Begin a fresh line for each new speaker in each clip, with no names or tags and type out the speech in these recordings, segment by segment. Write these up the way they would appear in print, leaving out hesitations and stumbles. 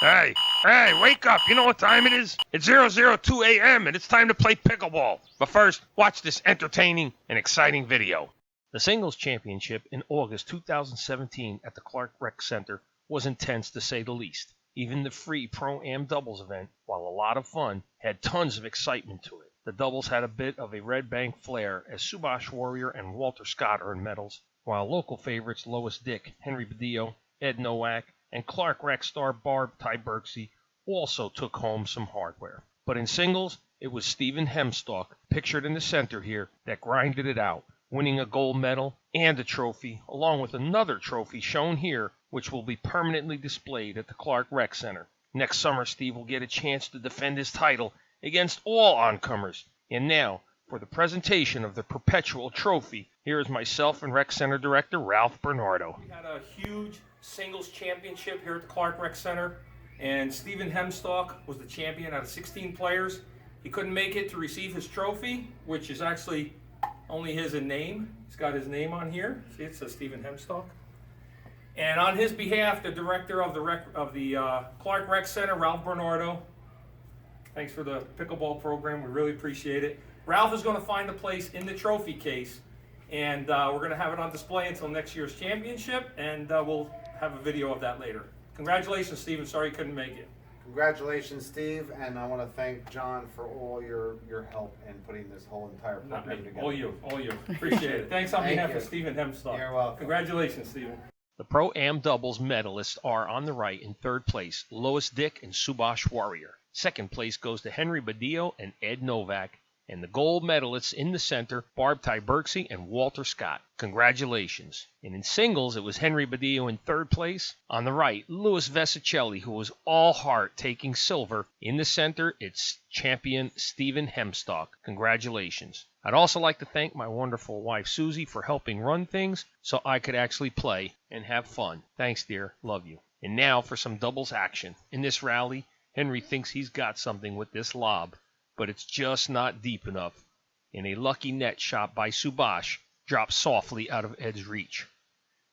Hey, wake up. You know what time it is? It's 002 a.m. and it's time to play pickleball. But first, watch this entertaining and exciting video. The singles championship in August 2017 at the Clark Rec Center was intense to say the least. Even the free Pro-Am doubles event, while a lot of fun, had tons of excitement to it. The doubles had a bit of a Red Bank flair as Subash Warrior and Walter Scott earned medals, while local favorites Lois Dick, Henry Badillo, Ed Nowak, and Clark Rec star Barb Tybergsy also took home some hardware. But in singles, it was Stephen Hemstock, pictured in the center here, that grinded it out, winning a gold medal and a trophy, along with another trophy shown here, which will be permanently displayed at the Clark Rec Center. Next summer, Steve will get a chance to defend his title against all oncomers. And now, for the presentation of the Perpetual Trophy, here is myself and Rec Center Director Ralph Bernardo.
We had a huge singles championship here at the Clark Rec Center, and Stephen Hemstock was the champion out of 16 players. He couldn't make it to receive his trophy, which is actually only his in name. He's got his name on here. See, it says Stephen Hemstock. And on his behalf, the director of the Clark Rec Center, Ralph Bernardo, thanks for the pickleball program. We really appreciate it. Ralph is going to find a place in the trophy case, and we're going to have it on display until next year's championship, and we'll have a video of that later. Congratulations, Stephen. Sorry you couldn't make it.
Congratulations, Steve, and I want to thank John for all your help in putting this whole entire
Not
program
me.
together.
All you. Appreciate it. Thanks on
Thank
behalf
you.
of Stephen Hemstock.
You're welcome.
Congratulations, Stephen.
The Pro-Am doubles medalists are on the right in third place, Lois Dick and Subash Warrior. Second place goes to Henry Badillo and Ed Nowak. And the gold medalists in the center, Barb Tybergsy and Walter Scott. Congratulations. And in singles, it was Henry Badillo in third place. On the right, Louis Vesicelli, who was all heart, taking silver. In the center, it's champion Stephen Hemstock. Congratulations. I'd also like to thank my wonderful wife, Susie, for helping run things so I could actually play and have fun. Thanks, dear. Love you. And now for some doubles action. In this rally, Henry thinks he's got something with this lob, but it's just not deep enough. And a lucky net shot by Subash drops softly out of Ed's reach.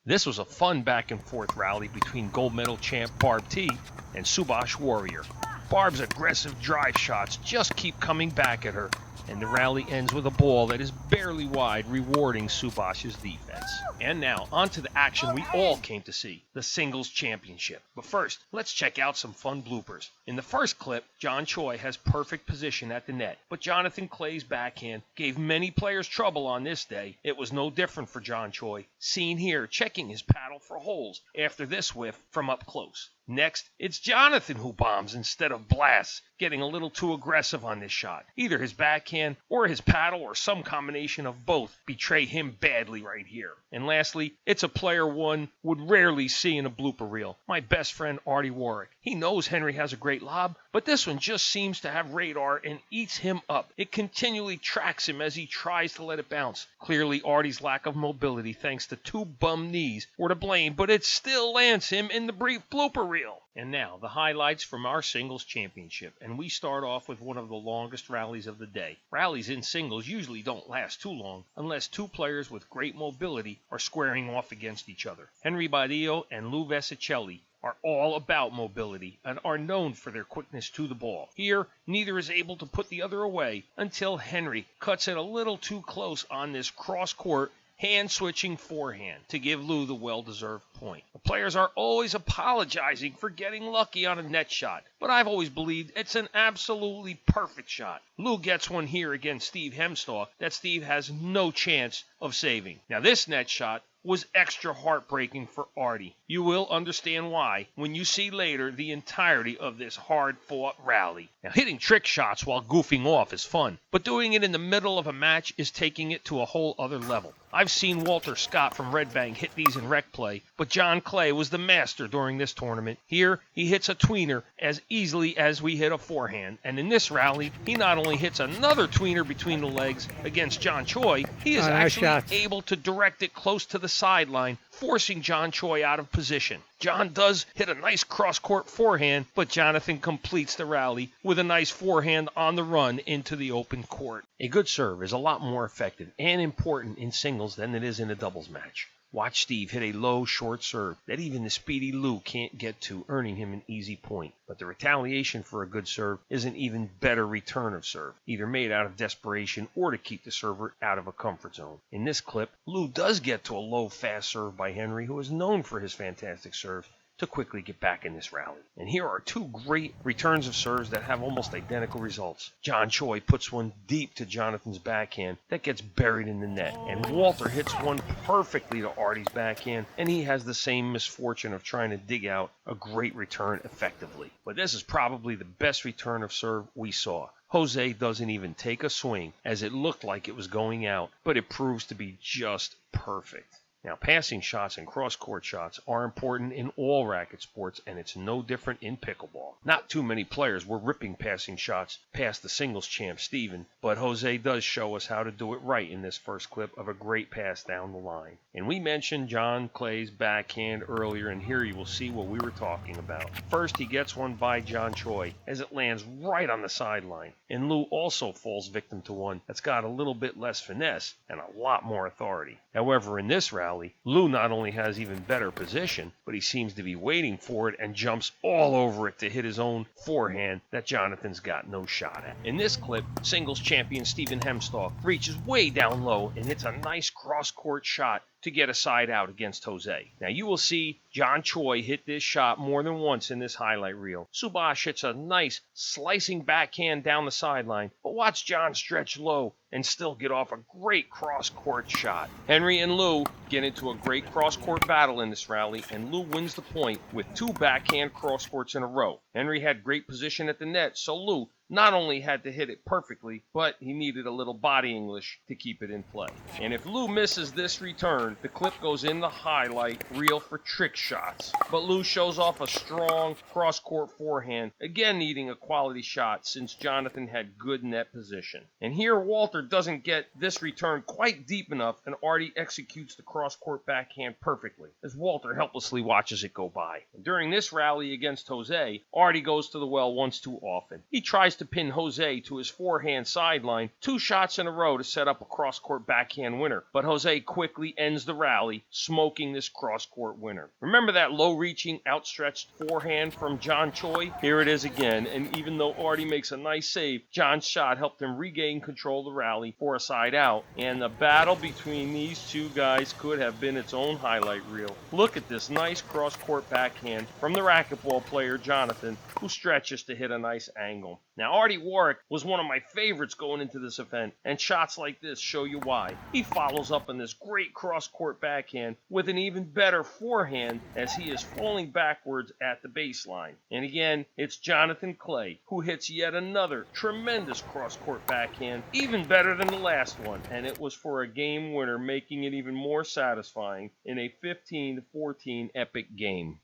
This was a fun back and forth rally between gold medal champ Barb T and Subash Warrior. Barb's aggressive drive shots just keep coming back at her, and the rally ends with a ball that is barely wide, rewarding Subash's defense. And now, on to the action we all came to see, the singles championship. But first, let's check out some fun bloopers. In the first clip, John Choi has perfect position at the net, but Jonathan Clay's backhand gave many players trouble on this day. It was no different for John Choi, seen here checking his paddle for holes after this whiff from up close. Next, it's Jonathan who bombs instead of blasts, getting a little too aggressive on this shot. Either his backhand or his paddle or some combination of both betray him badly right here. And lastly, it's a player one would rarely see in a blooper reel. My best friend Artie Warwick. He knows Henry has a great lob, but this one just seems to have radar and eats him up. It continually tracks him as he tries to let it bounce. Clearly, Artie's lack of mobility thanks to two bum knees were to blame, but it still lands him in the brief blooper reel. And now, the highlights from our singles championship, and we start off with one of the longest rallies of the day. Rallies in singles usually don't last too long, unless two players with great mobility are squaring off against each other. Henry Badillo and Lou Vesicelli are all about mobility and are known for their quickness to the ball. Here, neither is able to put the other away until Henry cuts it a little too close on this cross-court hand-switching forehand to give Lou the well-deserved point. The players are always apologizing for getting lucky on a net shot, but I've always believed it's an absolutely perfect shot. Lou gets one here against Steve Hemstock that Steve has no chance of saving. Now this net shot was extra heartbreaking for Artie. You will understand why when you see later the entirety of this hard-fought rally. Now, hitting trick shots while goofing off is fun, but doing it in the middle of a match is taking it to a whole other level. I've seen Walter Scott from Red Bank hit these in rec play, but John Clay was the master during this tournament. Here, he hits a tweener as easily as we hit a forehand, and in this rally, he not only hits another tweener between the legs against John Choi, he is actually able to direct it close to the sideline, forcing John Choi out of position. John does hit a nice cross-court forehand, but Jonathan completes the rally with a nice forehand on the run into the open court. A good serve is a lot more effective and important in singles than it is in a doubles match. Watch Steve hit a low, short serve that even the speedy Lou can't get to, earning him an easy point. But the retaliation for a good serve is an even better return of serve, either made out of desperation or to keep the server out of a comfort zone. In this clip, Lou does get to a low, fast serve by Henry, who is known for his fantastic serve, to quickly get back in this rally. And here are two great returns of serves that have almost identical results. John Choi puts one deep to Jonathan's backhand that gets buried in the net, and Walter hits one perfectly to Artie's backhand, and he has the same misfortune of trying to dig out a great return effectively. But this is probably the best return of serve we saw. Jose doesn't even take a swing, as it looked like it was going out, but it proves to be just perfect. Now, passing shots and cross-court shots are important in all racket sports, and it's no different in pickleball. Not too many players were ripping passing shots past the singles champ, Steven, but Jose does show us how to do it right in this first clip of a great pass down the line. And we mentioned John Clay's backhand earlier, and here you will see what we were talking about. First, he gets one by John Choi as it lands right on the sideline, and Lou also falls victim to one that's got a little bit less finesse and a lot more authority. However, in this rally, Lou not only has even better position, but he seems to be waiting for it and jumps all over it to hit his own forehand that Jonathan's got no shot at. In this clip, singles champion Stephen Hemstock reaches way down low and hits a nice cross-court shot to get a side out against Jose. Now you will see John Choi hit this shot more than once in this highlight reel. Subash hits a nice slicing backhand down the sideline, but watch John stretch low and still get off a great cross-court shot. Henry and Lou get into a great cross-court battle in this rally, and Lou wins the point with two backhand cross-courts in a row. Henry had great position at the net, so Lou not only had to hit it perfectly, but he needed a little body English to keep it in play. And if Lou misses this return, the clip goes in the highlight reel for trick shots. But Lou shows off a strong cross-court forehand, again needing a quality shot since Jonathan had good net position. And here Walter doesn't get this return quite deep enough, and Artie executes the cross-court backhand perfectly, as Walter helplessly watches it go by. And during this rally against Jose, Artie goes to the well once too often. He tries to pin Jose to his forehand sideline 2 shots in a row to set up a cross-court backhand winner, but Jose quickly ends the rally, smoking this cross-court winner. Remember that low-reaching, outstretched forehand from John Choi? Here it is again, and even though Artie makes a nice save, John's shot helped him regain control of the rally for a side out, and the battle between these two guys could have been its own highlight reel. Look at this nice cross-court backhand from the racquetball player Jonathan, who stretches to hit a nice angle. Now, Artie Warwick was one of my favorites going into this event, and shots like this show you why. He follows up on this great cross-court backhand with an even better forehand as he is falling backwards at the baseline. And again, it's Jonathan Clay who hits yet another tremendous cross-court backhand, even better than the last one, and it was for a game winner, making it even more satisfying in a 15-14 epic game.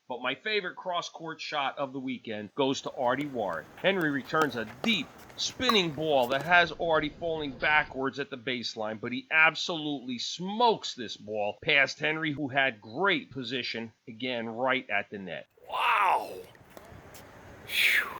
But my favorite cross-court shot of the weekend goes to Artie Warwick. Henry returns a deep, spinning ball that has Artie falling backwards at the baseline, but he absolutely smokes this ball past Henry, who had great position, again, right at the net. Wow!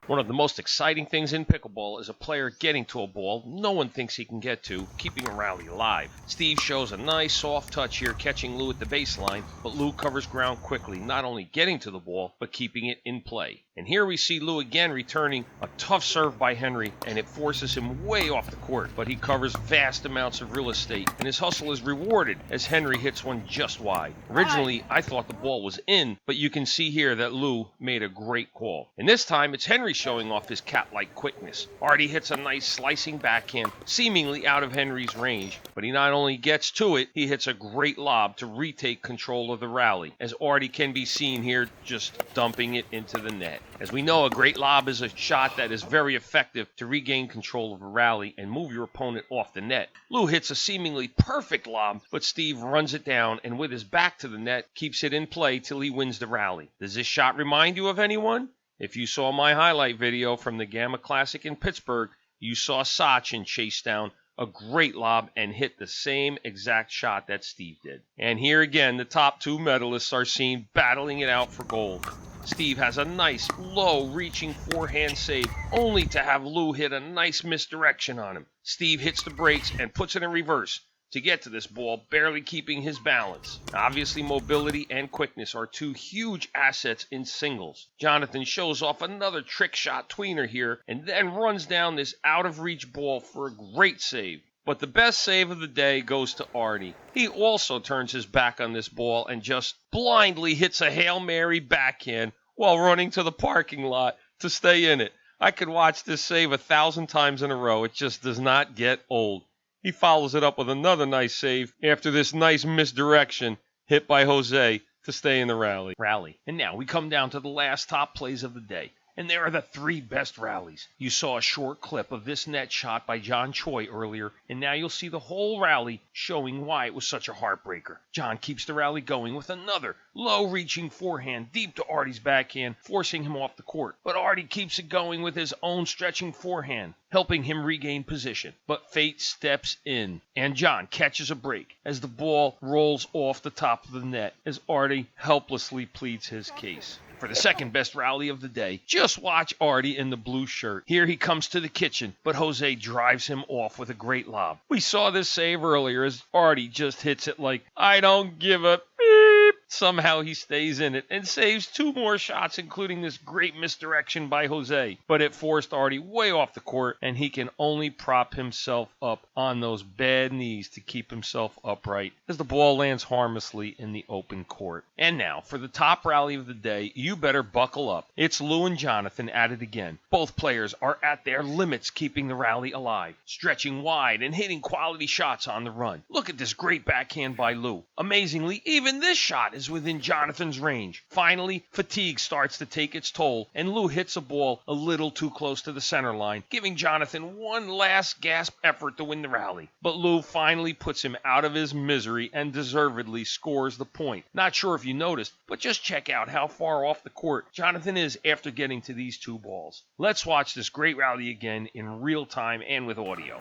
One of the most exciting things in pickleball is a player getting to a ball no one thinks he can get to, keeping a rally alive. Steve shows a nice soft touch here, catching Lou at the baseline, but Lou covers ground quickly, not only getting to the ball, but keeping it in play. And here we see Lou again returning a tough serve by Henry, and it forces him way off the court, but he covers vast amounts of real estate, and his hustle is rewarded as Henry hits one just wide. Originally, I thought the ball was in, but you can see here that Lou made a great call. And this time, it's Henry showing off his cat-like quickness. Artie hits a nice slicing backhand, seemingly out of Henry's range, but he not only gets to it, he hits a great lob to retake control of the rally, as Artie can be seen here just dumping it into the net. As we know, a great lob is a shot that is very effective to regain control of a rally and move your opponent off the net. Lou hits a seemingly perfect lob, but Steve runs it down and with his back to the net, keeps it in play till he wins the rally. Does this shot remind you of anyone? If you saw my highlight video from the Gamma Classic in Pittsburgh, you saw Sachin chase down a great lob and hit the same exact shot that Steve did. And here again, the top 2 medalists are seen battling it out for gold. Steve has a nice, low-reaching forehand save, only to have Lou hit a nice misdirection on him. Steve hits the brakes and puts it in reverse, to get to this ball, barely keeping his balance. Obviously, mobility and quickness are two huge assets in singles. Jonathan shows off another trick shot tweener here and then runs down this out-of-reach ball for a great save. But the best save of the day goes to Artie. He also turns his back on this ball and just blindly hits a Hail Mary backhand while running to the parking lot to stay in it. I could watch this save 1,000 times in a row. It just does not get old. He follows it up with another nice save after this nice misdirection hit by Jose to stay in the rally. And now we come down to the last top plays of the day. And there are the three best rallies. You saw a short clip of this net shot by John Choi earlier, and now you'll see the whole rally showing why it was such a heartbreaker. John keeps the rally going with another low-reaching forehand deep to Artie's backhand, forcing him off the court. But Artie keeps it going with his own stretching forehand, helping him regain position. But fate steps in, and John catches a break as the ball rolls off the top of the net as Artie helplessly pleads his case. For the second best rally of the day, just watch Artie in the blue shirt. Here he comes to the kitchen, but Jose drives him off with a great lob. We saw this save earlier as Artie just hits it like, I don't give a beep. Somehow he stays in it and saves two more shots, including this great misdirection by Jose. But it forced Artie way off the court, and he can only prop himself up on those bad knees to keep himself upright as the ball lands harmlessly in the open court. And now, for the top rally of the day, you better buckle up. It's Lou and Jonathan at it again. Both players are at their limits keeping the rally alive, stretching wide and hitting quality shots on the run. Look at this great backhand by Lou. Amazingly, even this shot is within Jonathan's range. Finally, fatigue starts to take its toll, and Lou hits a ball a little too close to the center line, giving Jonathan one last gasp effort to win the rally. But Lou finally puts him out of his misery and deservedly scores the point. Not sure if you noticed, but just check out how far off the court Jonathan is after getting to these two balls. Let's watch this great rally again in real time and with audio.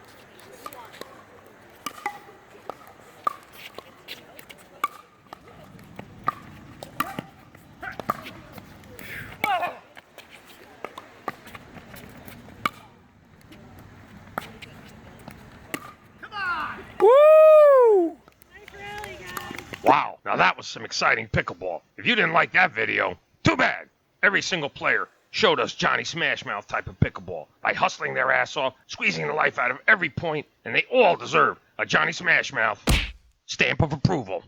Woo!
Wow, now that was some exciting pickleball. If you didn't like that video, too bad. Every single player showed us Johnny Smashmouth type of pickleball by hustling their ass off, squeezing the life out of every point, and they all deserve a Johnny Smashmouth stamp of approval.